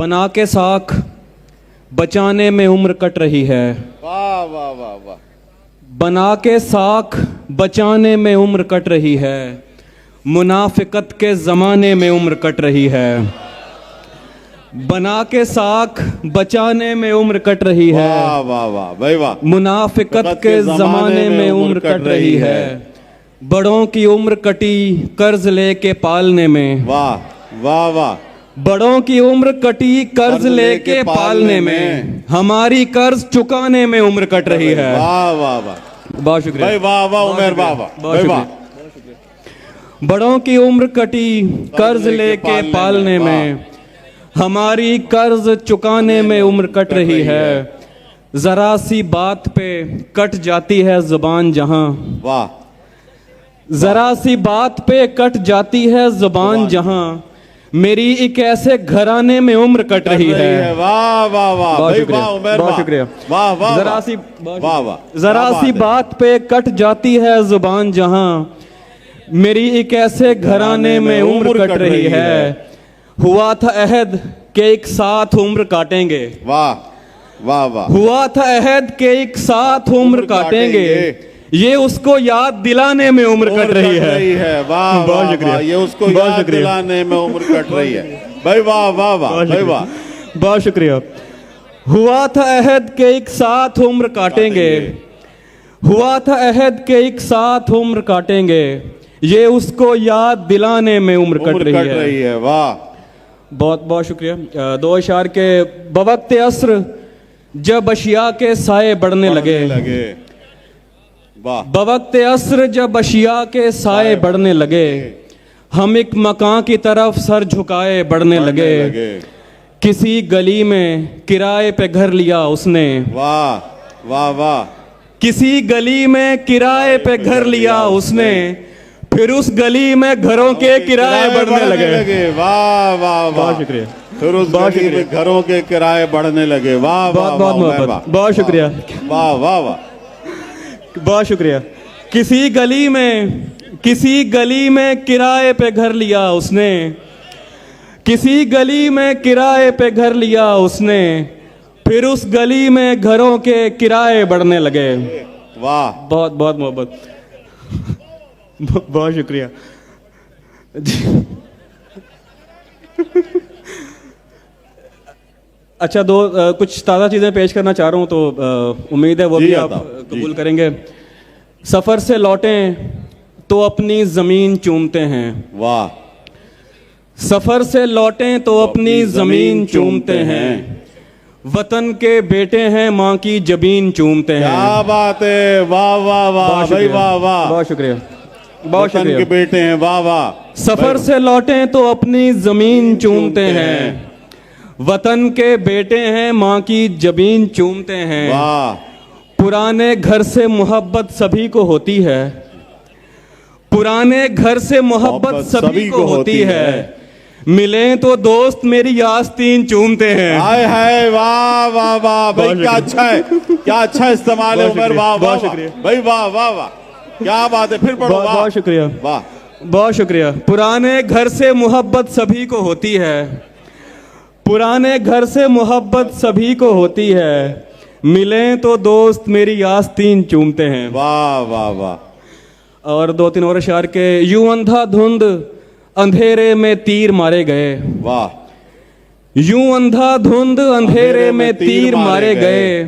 बना के साख बचाने में उम्र कट रही है। वाह वाह वाह वाह। बना के साख बचाने में उम्र कट रही है, मुनाफिकत के ज़माने में उम्र कट रही है। बना के साख बचाने में उम्र कट रही है, वाह वाह वाह भाई वाह। मुनाफिकत के ज़माने में उम्र कट रही है। बड़ों की उम्र कटी कर्ज लेके पालने में। वाह वाह वाह। बड़ों की उम्र कटी कर्ज लेके पालने में, हमारी कर्ज चुकाने में उम्र कट रही है। वाह वाह वाह। बहुत शुक्रिया भाई वाह वाह उमर वाह वाह भाई वाह। बड़ों की उम्र कटी कर्ज लेके पालने में, हमारी कर्ज चुकाने में उम्र कट रही है। जरा सी बात पे कट जाती है जुबान जहां। वाह। जरा सी बात पे कट जाती है जुबान जहां, मेरी एक ऐसे घराने में उम्र कट रही है। वाह वाह वाह भाई वाह उमर बहुत शुक्रिया। वाह वाह। वाह वाह। जरा सी बात पे कट जाती है जुबान जहां, मेरी एक ऐसे घराने में उम्र कट रही है। हुआ था अहद के एक साथ उम्र काटेंगे। वाह वाह वाह। हुआ था अहद के एक साथ उम्र काटेंगे, ये उसको याद दिलाने में उम्र कट रही है। वाह बहुत शुक्रिया। ये उसको याद दिलाने में उम्र कट रही है। भाई वाह वाह वाह भाई वाह। बहुत शुक्रिया। हुआ था अहद के एक साथ उम्र काटेंगे, हुआ था अहद के एक साथ उम्र काटेंगे, ये उसको याद दिलाने में उम्र कट रही है। वाह बहुत बहुत शुक्रिया। दो इशार के बवक्त अस्र जब अशिया के साए बढ़ने लगे। वाह। बवक्त अस्र जब अशिया के साए बढ़ने लगे, हम एक मकान की तरफ सर झुकाए बढ़ने लगे। किसी गली में किराए पे घर लिया उसने। वाह वाह वाह। किसी गली में किराए पे घर लिया उसने, फिर उस गली में घरों के किराए बढ़ने लगे। वाह वाह वाह। बहुत शुक्रिया। फिर उस गली में घरों के किराए बढ़ने लगे। वाह वाह वाह। बहुत शुक्रिया। वाह वाह वाह। बहुत शुक्रिया। किसी गली में किराए पे घर लिया उसने, किसी गली में किराए पे घर लिया उसने, फिर उस गली में घरों के किराए बढ़ने लगे। वाह। बहुत बहुत मोहब्बत। बहुत शुक्रिया। अच्छा, कुछ ताज़ा चीज़ें पेश करना चाह रहा हूँ, तो उम्मीद है वो भी आप कबूल करेंगे। सफ़र से लौटें तो अपनी ज़मीन चूमते हैं। वाह। सफ़र से लौटें तो अपनी ज़मीन चूमते हैं, वतन के बेटे हैं माँ की जबीन चूमते हैं। क्या बात है। वाह वाह वाह भाई वाह वाह। बहुत शुक्रिया। बहुत शुक्रिया। वतन के बेटे हैं। वाह वाह। सफ़र से लौटें तो अपनी ज़मीन चूमते हैं, वतन के बेटे हैं माँ की जबीन चूमते हैं। वाह। पुराने घर से मोहब्बत सभी को होती है, पुराने घर से मोहब्बत सभी को होती है, मिले तो दोस्त मेरी आस्तीन चूमते हैं। हाय हाय। वाह वाह वाह भाई। क्या अच्छा है, क्या अच्छा इस्तेमाल है उमर। वाह वाह भाई वाह वाह वाह। क्या बात है। फिर पढ़ो। बहुत शुक्रिया। वाह। बहुत शुक्रिया। पुराने घर से मोहब्बत सभी को होती है, पुराने घर से मोहब्बत सभी को होती है, मिले तो दोस्त मेरी आस्तीन चूमते हैं। वाह वाह वाह। और दो तीन और अशार के। यूं अंधाधुंध अंधेरे में तीर मारे गए। वाह। यूं अंधाधुंध अंधेरे में तीर मारे गए,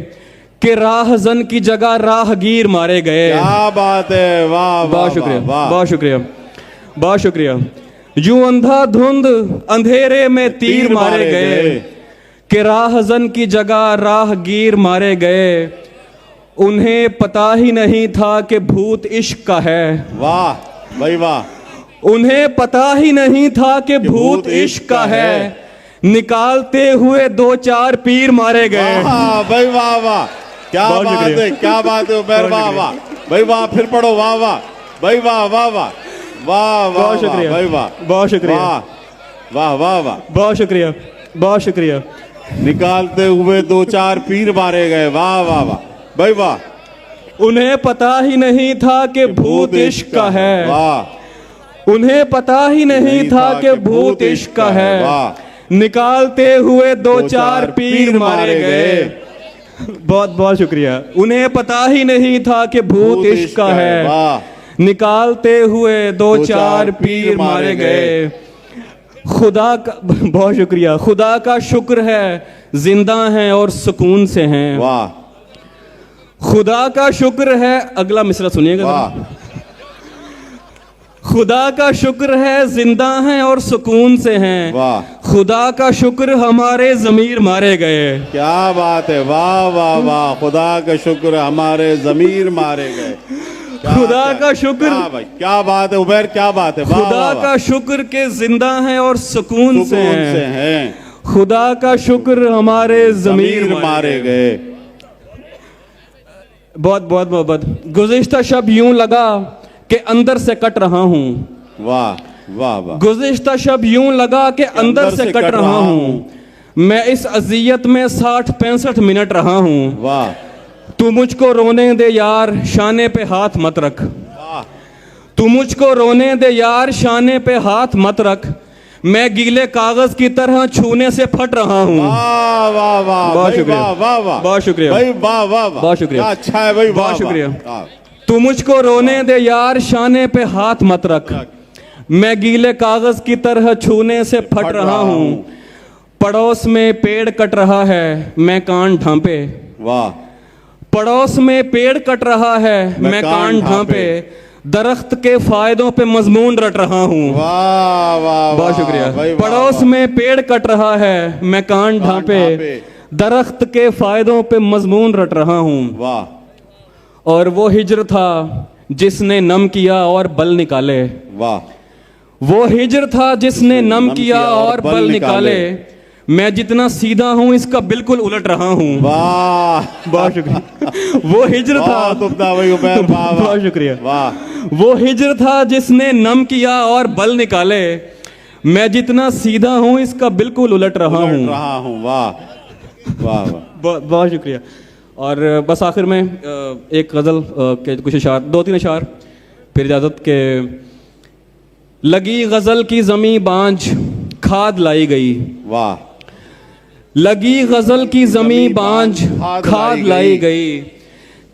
कि राहजन की जगह राहगीर मारे गए। क्या बात है। वाह। बहुत शुक्रिया। बहुत शुक्रिया। बहुत शुक्रिया। यूं अंधाधुंध अंधेरे में तीर मारे गए, कि राहजन की जगह राहगीर मारे गए, उन्हें पता ही नहीं था कि भूत इश्क का है। वाह भाई वाह। उन्हें पता ही नहीं था कि भूत इश्क का है, निकालते हुए दो चार पीर मारे गए। वाह भाई वाह वाह। क्या बात है। क्या बात है उमर। वाह वाह भाई वाह। फिर पढ़ो। वाह वाह भाई वाह वाह वाह। वाह वाह। बहुत शुक्रिया भाई वाह। बहुत शुक्रिया। वाह वाह वाह। बहुत शुक्रिया। बहुत शुक्रिया। निकालते हुए दो चार पीर मारे गए। वाह वाह वाह भाई वाह। उन्हें पता ही नहीं था कि भूत इश्क का है। वाह। उन्हें पता ही नहीं था कि भूत इश्क का है, निकालते हुए दो चार पीर मारे गए। बहुत बहुत शुक्रिया। उन्हें पता ही नहीं था कि भूत इश्क का है, वाह। निकालते हुए दो चार पीर मारे गए। खुदा का बहुत शुक्रिया। खुदा का शुक्र है जिंदा हैं और सुकून से हैं। वाह खुदा का शुक्र है, अगला मिसरा सुनिएगा। वाह खुदा का शुक्र है जिंदा हैं और सुकून से हैं। वाह खुदा का शुक्र हमारे जमीर मारे गए। क्या बात है, वाह वाह वाह। खुदा का शुक्र हमारे जमीर मारे गए। क्या- खुदा क्या- का शुक्र, क्या भाई, क्या बात है उबैर, क्या बात है। वाह, खुदा वाह, वाह। का शुक्र के जिंदा हैं और सुकून से सुकून से हैं। हैं, खुदा का शुक्र हमारे जमीर जमीर मारे गए। बहुत बहुत मोहब्बत। गुज़िश्ता शब यूं लगा कि अंदर से कट रहा हूँ। वाह वाह वाह। गुज़िश्ता शब यूं लगा कि अंदर से कट रहा हूँ। मैं इस अजियत में 60-65 मिनट रहा हूँ। वाह तू मुझको रोने दे यार, शाने पे हाथ मत रख। वाह तू मुझको रोने दे यार, शाने पे हाथ मत रख। मैं गीले कागज की तरह छूने से फट रहा हूँ। वाह वाह वाह। बहुत भाई, शुक्रिया। वाह वाह वाह। बहुत शुक्रिया। भाई वाह वाह वाह। बहुत शुक्रिया। क्या अच्छा है भाई, वाह, बहुत वाह। शुक्रिया। वाह। तू मुझको रोने दे यार, शाने पे हाथ मत रख। मैं गीले कागज की तरह छूने से फट रहा हूँ। पड़ोस में पेड़ कट रहा है, मैं कान ढांपे। वाह पड़ोस में पेड़ कट रहा है, मैं कान ढांपे। दरख्त के फायदों पे मजमून रट रहा हूँ। वाह वाह। बहुत शुक्रिया। भाई, वाह, पड़ोस वाह। में पेड़ कट रहा है, मैं कान ढांपे। दरख्त के फायदों पे मजमून रट रहा हूँ। वाह और वो हिज्र था जिसने नम किया और बल निकाले। वाह। वो हिज्र था जिसने नम किया और बल निकाले। मैं जितना सीधा हूं इसका बिल्कुल उलट रहा हूं। वाह बहुत शुक्रिया। वो हिज्र था। बहुत उम्दा भाई उबैर, वाह वाह। बहुत शुक्रिया। वाह वो हिज्र था जिसने नम किया और बल निकाले। मैं जितना सीधा हूं इसका बिल्कुल उलट रहा उलट हूं। रहा हूँ। वाह वाह वाह। बहुत शुक्रिया। और बस आखिर में एक गज़ल के कुछ अशार, 2-3 अशार, फिर इजाज़त के। लगी गज़ल की ज़मी बांझ, खाद लाई गई। वाह लगी गज़ल की ज़मी बांझ, खाद लाई गई।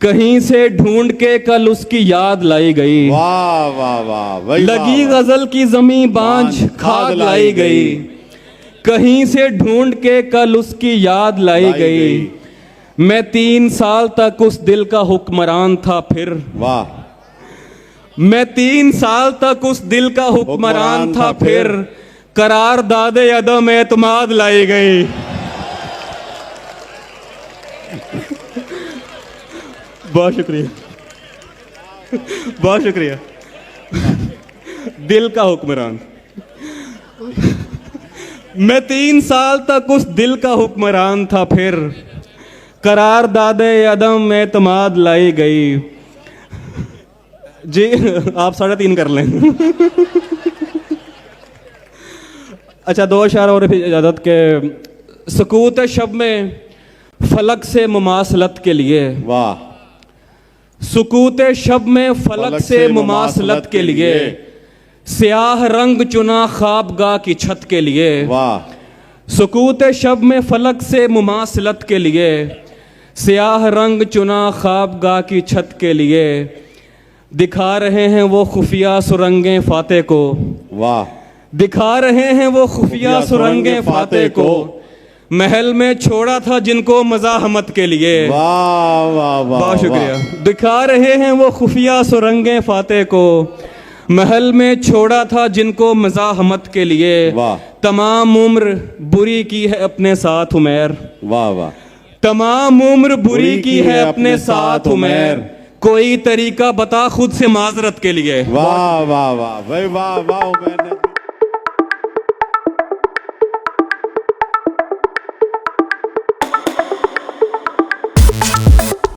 कहीं से ढूंढ के कल उसकी याद लाई गई। वाह वाह वाह भाई, लगी वाह, वाह। गज़ल की ज़मी बांझ, खाद लाई गई। कहीं से ढूंढ के कल उसकी याद लाई गई। मैं 3 साल तक उस दिल का हुक्मरान था फिर। वाह मैं 3 साल तक उस दिल का हुक्मरान था फिर। करार दादे अदम एतमाद लाई गई। बहुत शुक्रिया। बहुत शुक्रिया। दिल का हुक्मरान। मैं 3 साल तक उस दिल का हुक्मरान था फिर। करार दादे अदम एतमाद लाई गई। जी आप 3.5 कर लें। अच्छा, 2 अशार और इजाज़त के। सकूत शब में फलक से मुमासलत के लिए। वाह सुकूत शब में फलक से मुमासलत के लिए। स्याह रंग चुना ख्वाबगाह की छत के लिए। वाह सुकूत शब में फलक से मुमासलत के लिए। स्याह रंग चुना ख्वाबगाह की छत के लिए। दिखा रहे हैं वो खुफिया सुरंगें फाते को। वाह दिखा रहे हैं वो खुफिया सुरंगें फाते को। महल में छोड़ा था जिनको मज़ाहमत के लिए। वाह वाह वाह। बहुत शुक्रिया। दिखा रहे हैं वो खुफिया सुरंगें फाते को। महल में छोड़ा था जिनको मज़ाहमत के लिए। वाह तमाम उम्र बुरी की है अपने साथ उमैर। वाह वाह। तमाम उम्र बुरी की है अपने साथ उमैर। कोई तरीका बता खुद से माजरत के लिए। वाह वाह वाह भाई, वाह वाह उबैर ने